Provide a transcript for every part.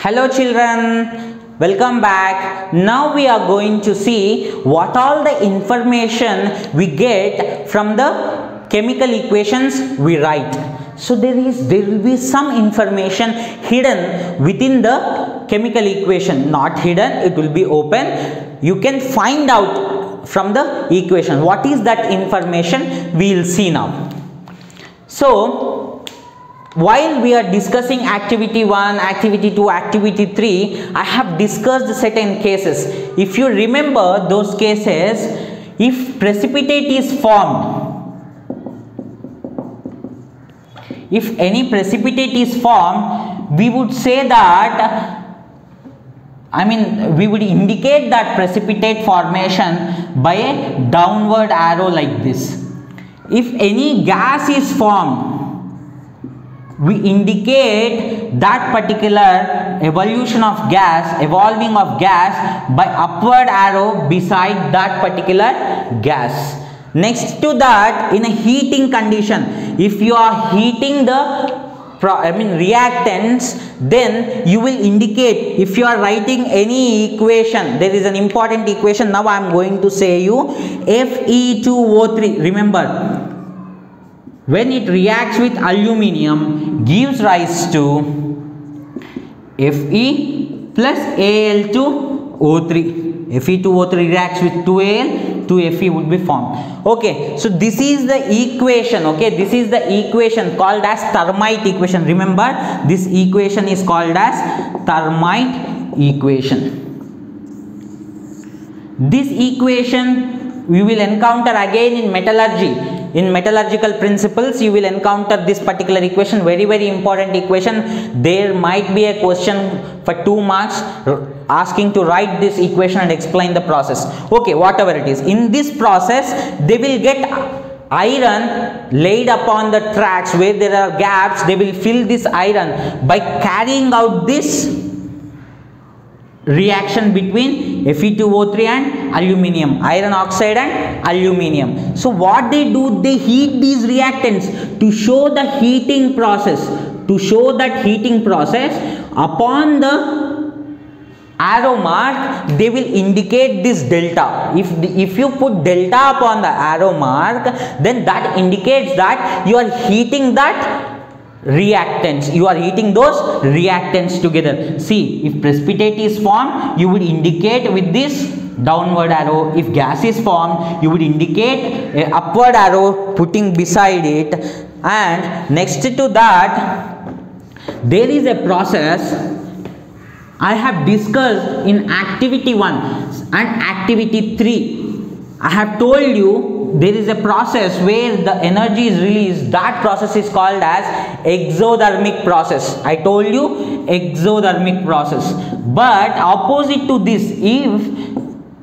Hello children, welcome back. Now we are going to see what all the information we get from the chemical equations we write. So there will be some information hidden within the chemical equation. Not hidden, it will be open. You can find out from the equation. What is that information? We will see now. So while we are discussing activity 1, activity 2, activity 3, I have discussed certain cases. If you remember those cases, if precipitate is formed, if any precipitate is formed, we would say that, we would indicate that precipitate formation by a downward arrow like this. If any gas is formed, we indicate that particular evolution of gas, evolving of gas by upward arrow beside that particular gas. Next to that, in a heating condition, if you are heating the reactants, then you will indicate, if you are writing any equation, there is an important equation now I am going to say you, Fe2O3, remember, when it reacts with aluminium, gives rise to Fe plus Al2O3. Fe2O3 reacts with 2Al, 2Fe would be formed. Okay, so this is the equation. Okay, this is the equation called as thermite equation. Remember, this equation is called as thermite equation. This equation we will encounter again in metallurgy. In metallurgical principles, you will encounter this particular equation, very important equation. There might be a question for 2 marks asking to write this equation and explain the process. Okay, whatever it is. In this process, they will get iron laid upon the tracks where there are gaps. They will fill this iron by carrying out this reaction between Fe2O3 and aluminium, iron oxide and aluminium. So what they do, they heat these reactants to show the heating process. To show that heating process, upon the arrow mark, they will indicate this delta. If you put delta upon the arrow mark, then that indicates that you are heating that reactants, you are heating those reactants together. See, if precipitate is formed, you would indicate with this downward arrow. If gas is formed, you would indicate a upward arrow putting beside it. And next to that, there is a process I have discussed in activity 1 and activity 3. I have told you there is a process where the energy is released. That process is called as exothermic process. I told you, exothermic process. But opposite to this,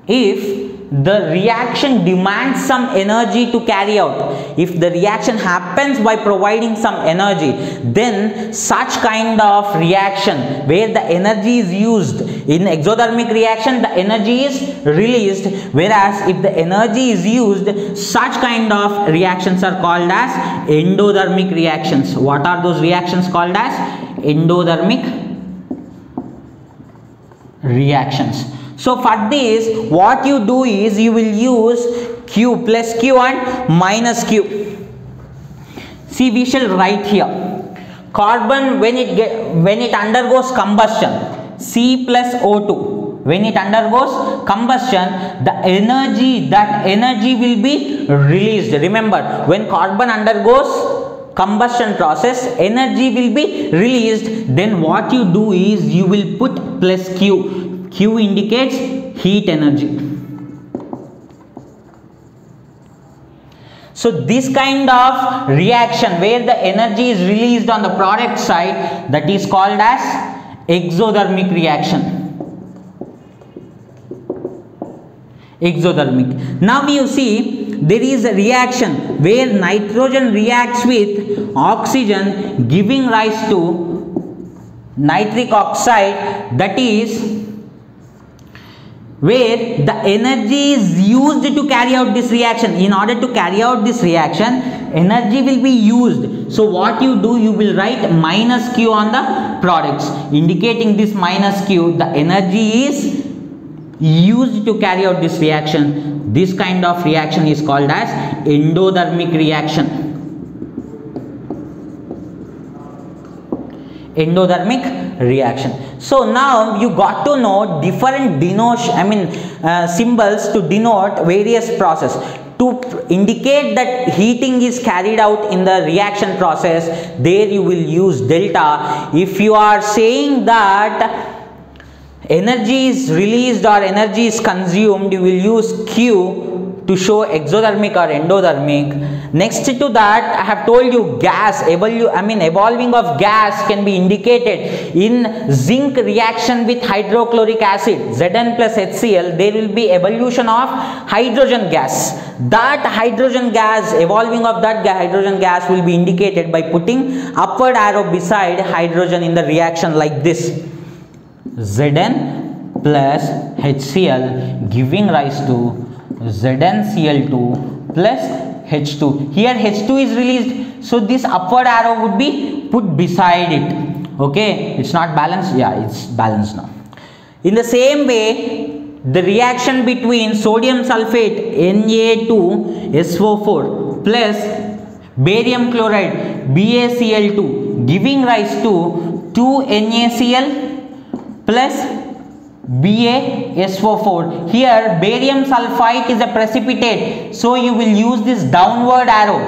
if the reaction demands some energy to carry out, if the reaction happens by providing some energy, then such kind of reaction where the energy is used, in exothermic reaction the energy is released, whereas if the energy is used, such kind of reactions are called as endothermic reactions. What are those reactions called as? Endothermic reactions. So for this, what you do is you will use Q, plus Q and minus Q. See, we shall write here. Carbon, when it undergoes combustion, C plus O2. When it undergoes combustion, that energy will be released. Remember, when carbon undergoes combustion process, energy will be released. Then what you do is you will put plus Q. Q indicates heat energy. So this kind of reaction where the energy is released on the product side, that is called as exothermic reaction. Exothermic. Now you see, there is a reaction where nitrogen reacts with oxygen, giving rise to nitric oxide, that is where the energy is used to carry out this reaction. In order to carry out this reaction, energy will be used. So what you do, you will write minus Q on the products, indicating this minus Q, the energy is used to carry out this reaction. This kind of reaction is called as endothermic reaction. Endothermic reaction. So now you got to know different symbols to denote various process. To indicate that heating is carried out in the reaction process, there you will use delta. If you are saying that energy is released or energy is consumed, you will use Q to show exothermic or endothermic. Next to that, I have told you gas, evolving of gas can be indicated in zinc reaction with hydrochloric acid, Zn plus HCl, there will be evolution of hydrogen gas. That hydrogen gas, evolving of that hydrogen gas will be indicated by putting upward arrow beside hydrogen in the reaction like this. Zn plus HCl giving rise to ZnCl2 plus H2. Here H2 is released, so this upward arrow would be put beside it. Okay, it's not balanced. Yeah, it's balanced now. In the same way, the reaction between sodium sulfate Na2SO4 plus barium chloride BaCl2 giving rise to 2NaCl plus BaSO4. Here barium sulfite is a precipitate, so you will use this downward arrow.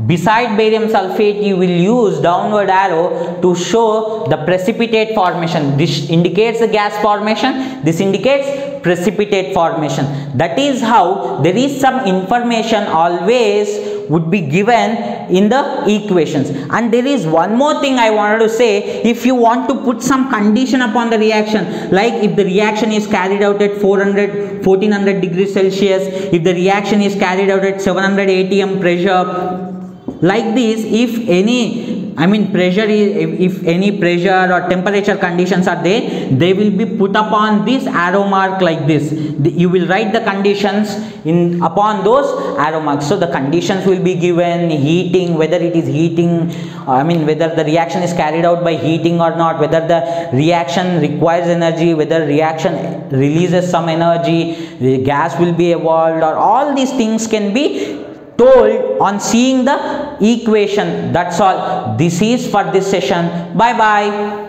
Beside barium sulfate, you will use downward arrow to show the precipitate formation. This indicates the gas formation, this indicates precipitate formation. That is how there is some information always would be given in the equations. And there is one more thing I wanted to say. If you want to put some condition upon the reaction, like if the reaction is carried out at 1400 degrees Celsius, if the reaction is carried out at 700 atm pressure, like this, if any if any pressure or temperature conditions are there, they will be put upon this arrow mark like this. You will write the conditions upon those arrow marks. So the conditions will be given: heating, whether it is heating, whether the reaction is carried out by heating or not, whether the reaction requires energy, whether reaction releases some energy, the gas will be evolved, or all these things can be told on seeing the equation. That's all. This is for this session. Bye bye.